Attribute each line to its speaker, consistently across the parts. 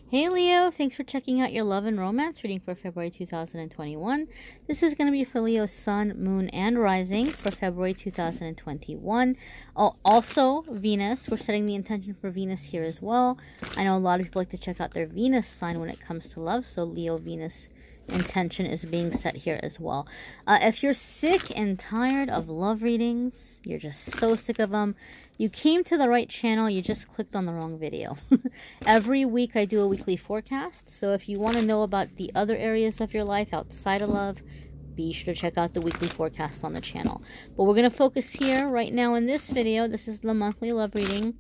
Speaker 1: Hey Leo, thanks for checking out your love and romance reading for February 2021. This is going to be for Leo's sun, moon, and rising for February 2021. Also, Venus. We're setting the intention for Venus here as well. I know a lot of people like to check out their Venus sign when it comes to love, so Leo Venus intention is being set here as well. If you're sick and tired of love readings, you're just so sick of them, you came to the right channel, you just clicked on the wrong video. Every week I do a weekly forecast, so if you want to know about the other areas of your life outside of love, be sure to check out the weekly forecast on the channel. But we're going to focus here right now in this video. This is the monthly love reading.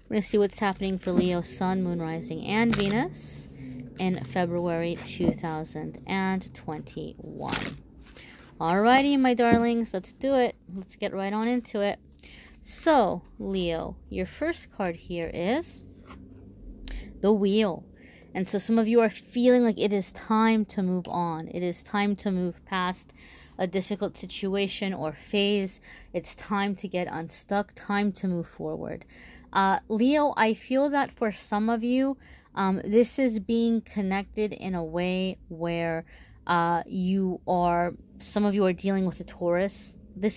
Speaker 1: We're going to see what's happening for Leo, sun, moon, rising, and Venus in February 2021. Alrighty, my darlings, let's do it. Let's get right on into it. So, Leo, your first card here is the Wheel. And so some of you are feeling like it is time to move on. It is time to move past a difficult situation or phase. It's time to get unstuck, time to move forward. Leo, I feel that for some of you, this is being connected in a way where some of you are dealing with a Taurus. This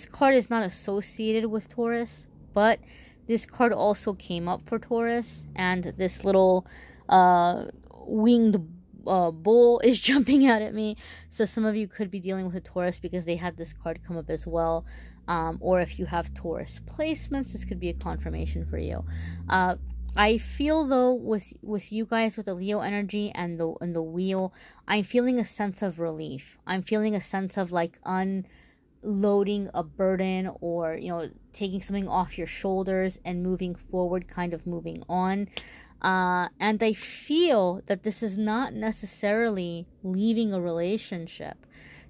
Speaker 1: card is not associated with Taurus, but this card also came up for Taurus, and this little winged bull is jumping out at me. So some of you could be dealing with a Taurus because they had this card come up as well. Or if you have Taurus placements, this could be a confirmation for you. I feel though with you guys, with the Leo energy and the Wheel, I'm feeling a sense of relief. I'm feeling a sense of like unloading a burden, or taking something off your shoulders and moving forward, kind of moving on. And I feel that this is not necessarily leaving a relationship.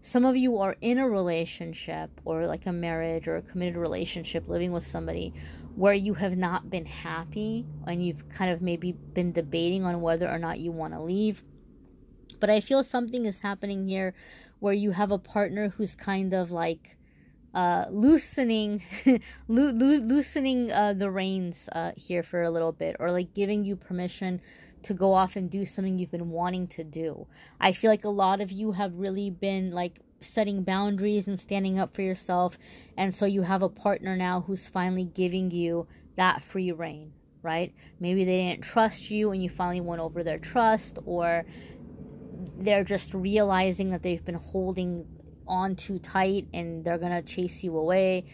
Speaker 1: Some of you are in a relationship, or like a marriage or a committed relationship, living with somebody where you have not been happy, and you've kind of maybe been debating on whether or not you want to leave. But I feel something is happening here where you have a partner who's kind of like loosening the reins here for a little bit, or like giving you permission to go off and do something you've been wanting to do. I feel like a lot of you have really been like setting boundaries and standing up for yourself, and so you have a partner now who's finally giving you that free rein, right? Maybe they didn't trust you and you finally won over their trust, or they're just realizing that they've been holding on too tight and they're gonna chase you away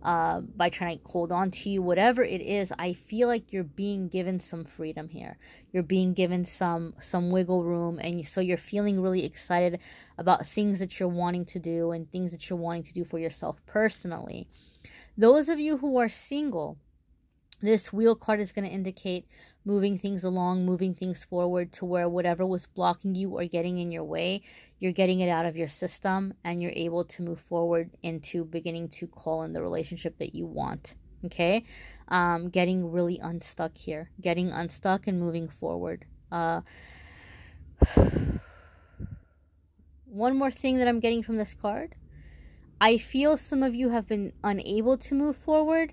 Speaker 1: by trying to hold on to you. Whatever it is, I feel like you're being given some freedom here. You're being given some wiggle room, and so you're feeling really excited about things that you're wanting to do and things that you're wanting to do for yourself personally. Those of you who are single, this Wheel card is going to indicate moving things along, moving things forward to where whatever was blocking you or getting in your way, you're getting it out of your system, and you're able to move forward into beginning to call in the relationship that you want. Okay? Getting really unstuck here. Getting unstuck and moving forward. One more thing that I'm getting from this card. I feel some of you have been unable to move forward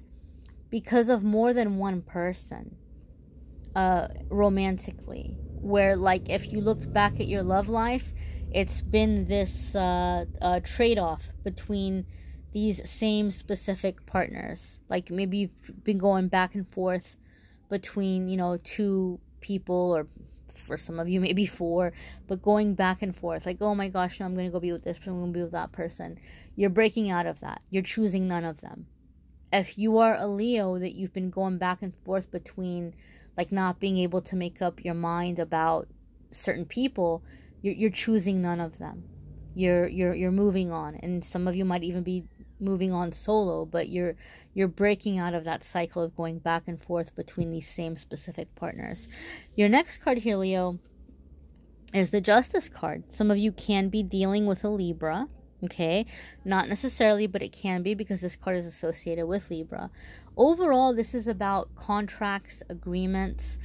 Speaker 1: because of more than one person romantically, where like if you looked back at your love life, it's been this trade-off between these same specific partners. Like maybe you've been going back and forth between two people, or for some of you maybe four, but going back and forth like, oh my gosh, no, I'm gonna go be with this person, I'm gonna be with that person. You're breaking out of that. You're choosing none of them. If you are a Leo that you've been going back and forth between, like not being able to make up your mind about certain people, you're choosing none of them. You're moving on, and some of you might even be moving on solo, but you're breaking out of that cycle of going back and forth between these same specific partners. Your next card here, Leo, is the Justice card. Some of you can be dealing with a Libra. Okay, not necessarily, but it can be, because this card is associated with Libra. Overall, this is about contracts, agreements.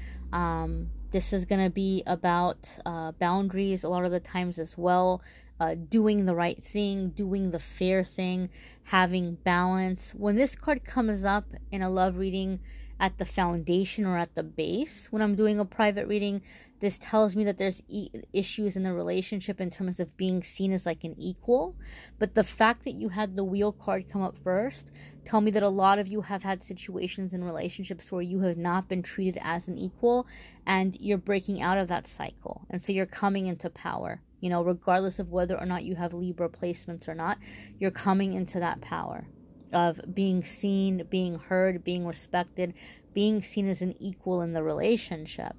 Speaker 1: This is going to be about boundaries a lot of the times as well. Doing the right thing, doing the fair thing, having balance. When this card comes up in a love reading at the foundation or at the base when I'm doing a private reading. This tells me that there's issues in the relationship in terms of being seen as like an equal. But the fact that you had the Wheel card come up first tell me that a lot of you have had situations in relationships where you have not been treated as an equal, and you're breaking out of that cycle. And so you're coming into power. You know, regardless of whether or not you have Libra placements or not, you're coming into that power of being seen, being heard, being respected, being seen as an equal in the relationship.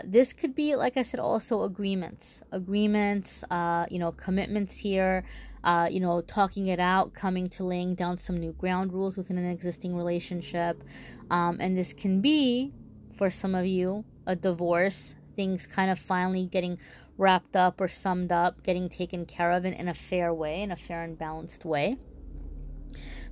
Speaker 1: This could be, like I said, also agreements, you know, commitments here, you know, talking it out, coming to laying down some new ground rules within an existing relationship. And this can be, for some of you, a divorce, things kind of finally getting wrapped up or summed up, getting taken care of in a fair way, in a fair and balanced way.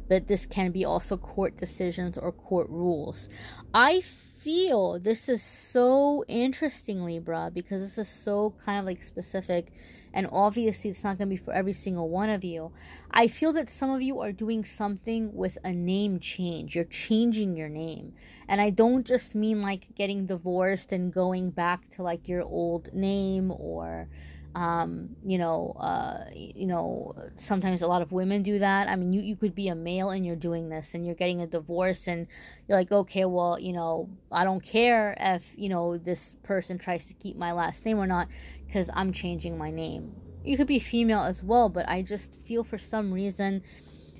Speaker 1: But this can be also court decisions or court rules. I feel this is so interesting, Libra, because this is so kind of like specific, and obviously it's not going to be for every single one of you. I feel that some of you are doing something with a name change. You're changing your name. And I don't just mean like getting divorced and going back to like your old name, or you know, sometimes a lot of women do that. I mean, you could be a male and you're doing this and you're getting a divorce and you're like, okay, well, you know, I don't care if, you know, this person tries to keep my last name or not, because I'm changing my name. You could be female as well, but I just feel for some reason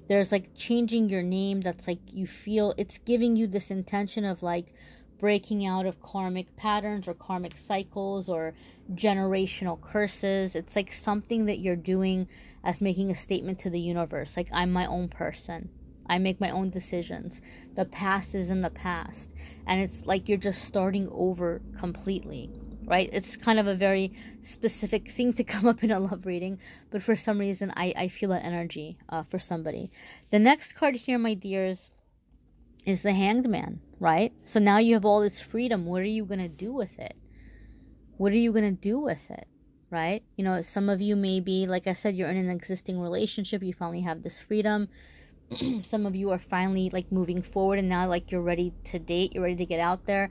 Speaker 1: there's like changing your name that's like, you feel it's giving you this intention of like breaking out of karmic patterns or karmic cycles or generational curses. It's like something that you're doing as making a statement to the universe. Like, I'm my own person. I make my own decisions. The past is in the past. And it's like you're just starting over completely, right? It's kind of a very specific thing to come up in a love reading. But for some reason, I feel that energy for somebody. The next card here, my dears, is the Hanged Man, right? So now you have all this freedom. What are you going to do with it? What are you going to do with it, right? You know, some of you maybe, like I said, you're in an existing relationship. You finally have this freedom. Some of you are finally like moving forward and now like you're ready to date. You're ready to get out there.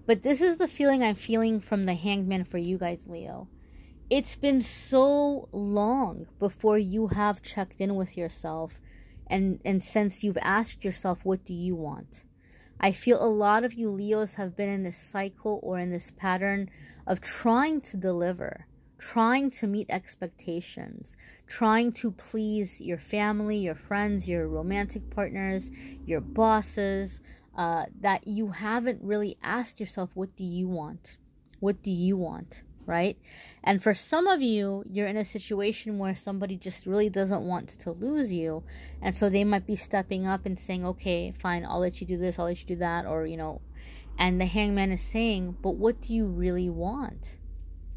Speaker 1: But this is the feeling I'm feeling from the Hanged Man for you guys, Leo. It's been so long before you have checked in with yourself. And since you've asked yourself, what do you want? I feel a lot of you Leos have been in this cycle or in this pattern of trying to deliver, trying to meet expectations, trying to please your family, your friends, your romantic partners, your bosses, that you haven't really asked yourself, what do you want? What do you want? Right? And for some of you, you're in a situation where somebody just really doesn't want to lose you. And so they might be stepping up and saying, okay, fine, I'll let you do this, I'll let you do that, or, you know, and the Hangman is saying, but what do you really want?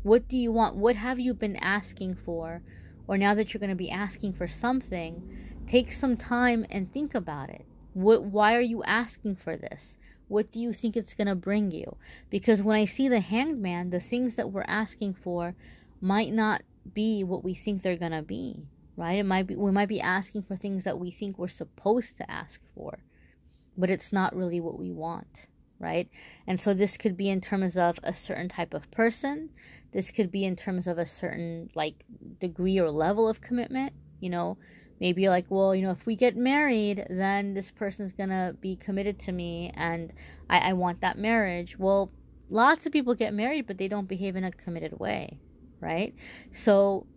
Speaker 1: What do you want? What have you been asking for? Or now that you're going to be asking for something, take some time and think about it. Why are you asking for this? What do you think it's going to bring you? Because when I see the Hanged Man, the things that we're asking for might not be what we think they're going to be, right? We might be asking for things that we think we're supposed to ask for, but it's not really what we want, right? And so this could be in terms of a certain type of person. This could be in terms of a certain like degree or level of commitment, you know. Maybe you're like, well, you know, if we get married, then this person's going to be committed to me and I want that marriage. Well, lots of people get married, but they don't behave in a committed way, right? So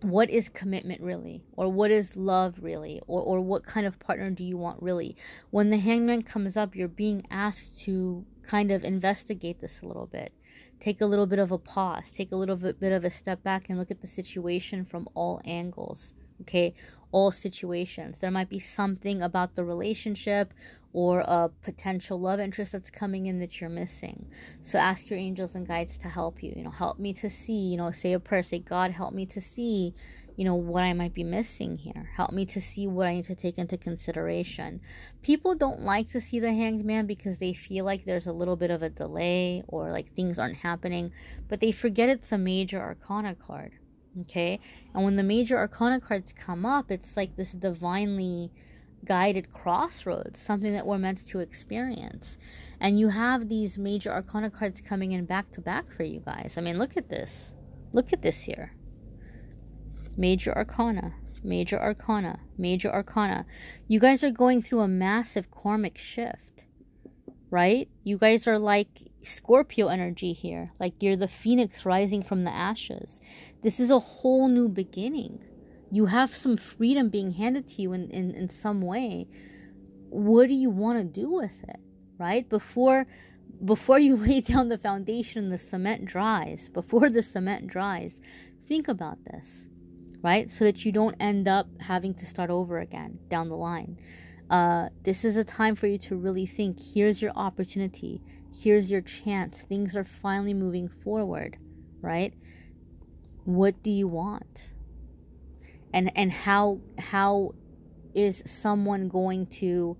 Speaker 1: what is commitment really? Or what is love really? Or what kind of partner do you want really? When the Hangman comes up, you're being asked to kind of investigate this a little bit. Take a little bit of a pause. Take a little bit of a step back and look at the situation from all angles. Okay, all situations. There might be something about the relationship or a potential love interest that's coming in that you're missing. So ask your angels and guides to help you. You know, help me to see, you know, say a prayer, say, God, help me to see, you know, what I might be missing here. Help me to see what I need to take into consideration. People don't like to see the Hanged Man because they feel like there's a little bit of a delay or like things aren't happening, but they forget it's a major arcana card. Okay, and when the major arcana cards come up, it's like this divinely guided crossroads, something that we're meant to experience. And you have these major arcana cards coming in back to back for you guys. I mean, look at this. Look at this here. Major arcana, major arcana, major arcana. You guys are going through a massive karmic shift, right? You guys are like Scorpio energy here. Like you're the phoenix rising from the ashes. This is a whole new beginning. You have some freedom being handed to you in some way. What do you want to do with it, right? Before you lay down the foundation and the cement dries, before the cement dries, think about this, right? So that you don't end up having to start over again down the line. This is a time for you to really think, here's your opportunity. Here's your chance. Things are finally moving forward, right? What do you want? And how is someone going to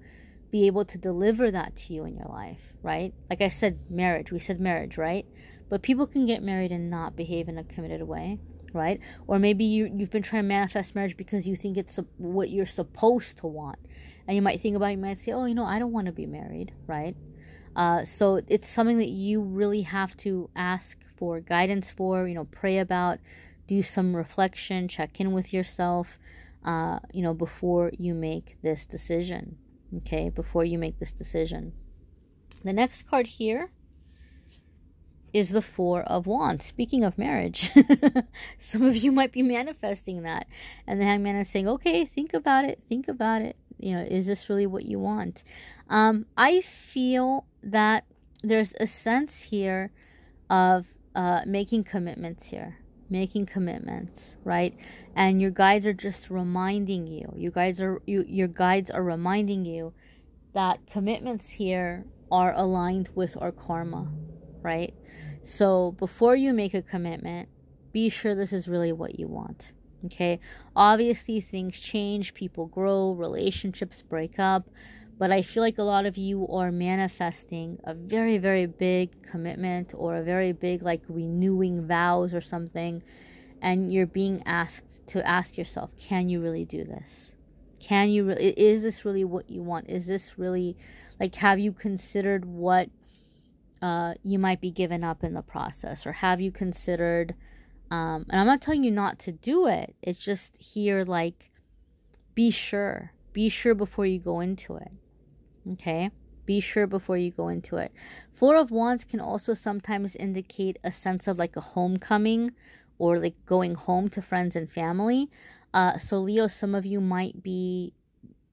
Speaker 1: be able to deliver that to you in your life, right? Like I said, marriage. We said marriage, right? But people can get married and not behave in a committed way, right? Or maybe you've been trying to manifest marriage because you think it's what you're supposed to want. And you might think about it, you might say, oh, I don't want to be married, right? So it's something that you really have to ask for guidance for, pray about, do some reflection, check in with yourself, before you make this decision. Okay, before you make this decision. The next card here is the Four of Wands. Speaking of marriage, some of you might be manifesting that. And the Hangman is saying, okay, think about it. Think about it. Is this really what you want? I feel that there's a sense here of making commitments here. Making commitments, right? And your guides are just reminding you. Your guides are reminding you that commitments here are aligned with our karma, right? So before you make a commitment, be sure this is really what you want. Okay? Obviously things change, people grow, relationships break up, but I feel like a lot of you are manifesting a very, very big commitment or a very big renewing vows or something. And you're being asked to ask yourself, can you really do this? Is this really what you want? Is this really, have you considered what you might be giving up in the process? Or have you considered, and I'm not telling you not to do it. It's just here, be sure. Be sure before you go into it. Okay, be sure before you go into it. Four of Wands can also sometimes indicate a sense of a homecoming or going home to friends and family. So Leo, some of you might be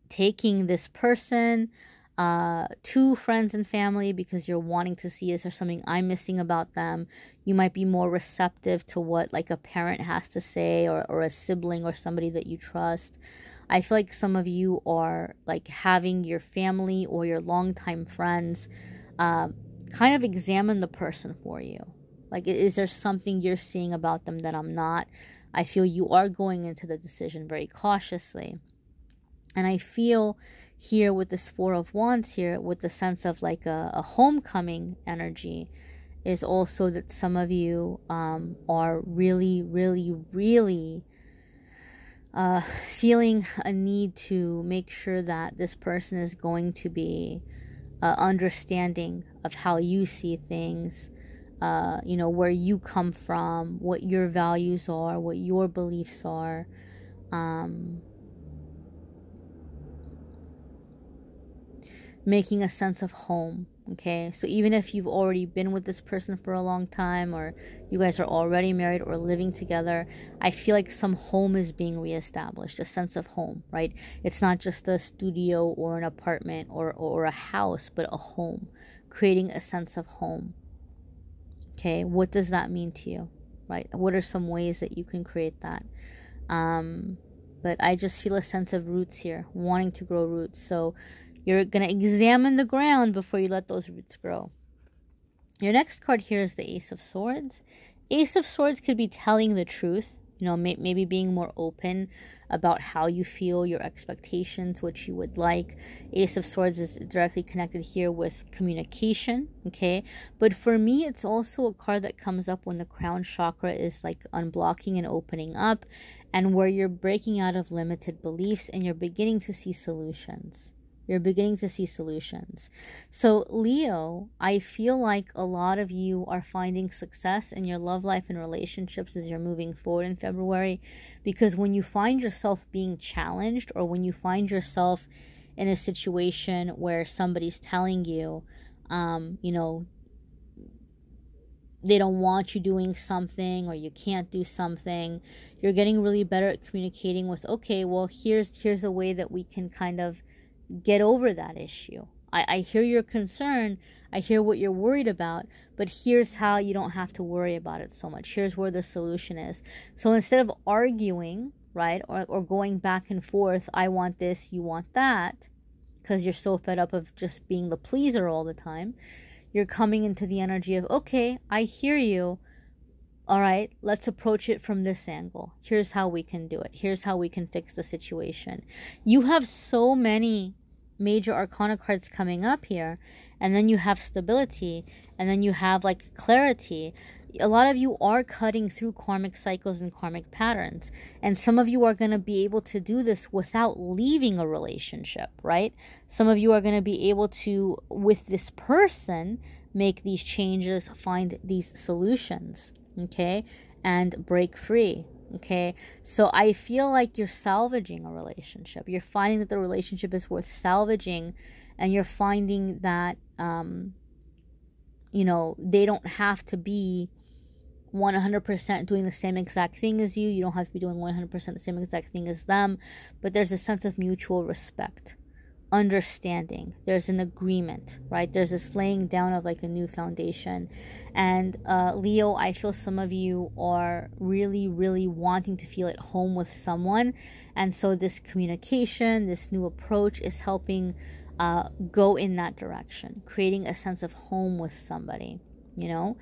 Speaker 1: taking this person to friends and family because you're wanting to see, is there something I'm missing about them? You might be more receptive to what a parent has to say or a sibling or somebody that you trust. I feel like some of you are having your family or your longtime friends kind of examine the person for you. Is there something you're seeing about them that I'm not? I feel you are going into the decision very cautiously. And I feel here with this Four of Wands here, with the sense of a homecoming energy, is also that some of you are really, really, really feeling a need to make sure that this person is going to be understanding of how you see things, where you come from, what your values are, what your beliefs are. Making a sense of home. Okay, so even if you've already been with this person for a long time, or you guys are already married or living together, I feel like some home is being reestablished, a sense of home, right? It's not just a studio or an apartment or a house, but a home, creating a sense of home. Okay, what does that mean to you, right? What are some ways that you can create that? But I just feel a sense of roots here, wanting to grow roots. So you're going to examine the ground before you let those roots grow. Your next card here is the Ace of Swords. Ace of Swords could be telling the truth, You know, maybe being more open about how you feel, your expectations, what you would like. Ace of Swords is directly connected here with communication, okay? But for me, it's also a card that comes up when the crown chakra is like unblocking and opening up, and where you're breaking out of limited beliefs and you're beginning to see solutions. You're beginning to see solutions. So Leo, I feel like a lot of you are finding success in your love life and relationships as you're moving forward in February, because when you find yourself being challenged, or when you find yourself in a situation where somebody's telling you, you know, they don't want you doing something, or you can't do something, you're getting really better at communicating with, okay, well, here's a way that we can kind of get over that issue. I hear your concern, I hear what you're worried about, but here's how you don't have to worry about it so much. Here's where the solution is. So instead of arguing, right, or going back and forth, I want this, you want that, because you're so fed up of just being the pleaser all the time, you're coming into the energy of, okay, I hear you. All right, let's approach it from this angle. Here's how we can do it. Here's how we can fix the situation. You have so many major arcana cards coming up here, and then you have stability, and then you have like clarity. A lot of you are cutting through karmic cycles and karmic patterns, and some of you are going to be able to do this without leaving a relationship, right? Some of you are going to be able to, with this person, make these changes, find these solutions, okay, and break free. Okay, so I feel like you're salvaging a relationship. You're finding that the relationship is worth salvaging, and you're finding that, you know, they don't have to be 100% doing the same exact thing as you. You don't have to be doing 100% the same exact thing as them, but there's a sense of mutual respect, understanding. There's an agreement, right? There's this laying down of like a new foundation. And Leo, I feel some of you are really, really wanting to feel at home with someone, and so this communication, this new approach is helping go in that direction, creating a sense of home with somebody. You know,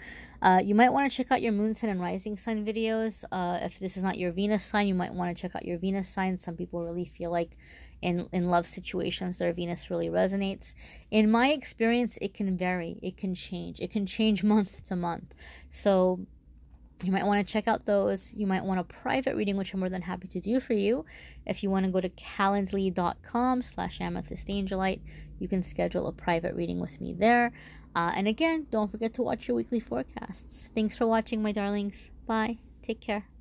Speaker 1: you might want to check out your moon sign and rising sign videos. If this is not your Venus sign, you might want to check out your Venus sign. Some people really feel like in love situations their Venus really resonates. In my experience, it can vary, it can change month to month. So you might want to check out those. You might want a private reading, which I'm more than happy to do for you. If you want to go to calendly.com/amethystangelite, you can schedule a private reading with me there. And again, don't forget to watch your weekly forecasts. Thanks for watching, my darlings. Bye. Take care.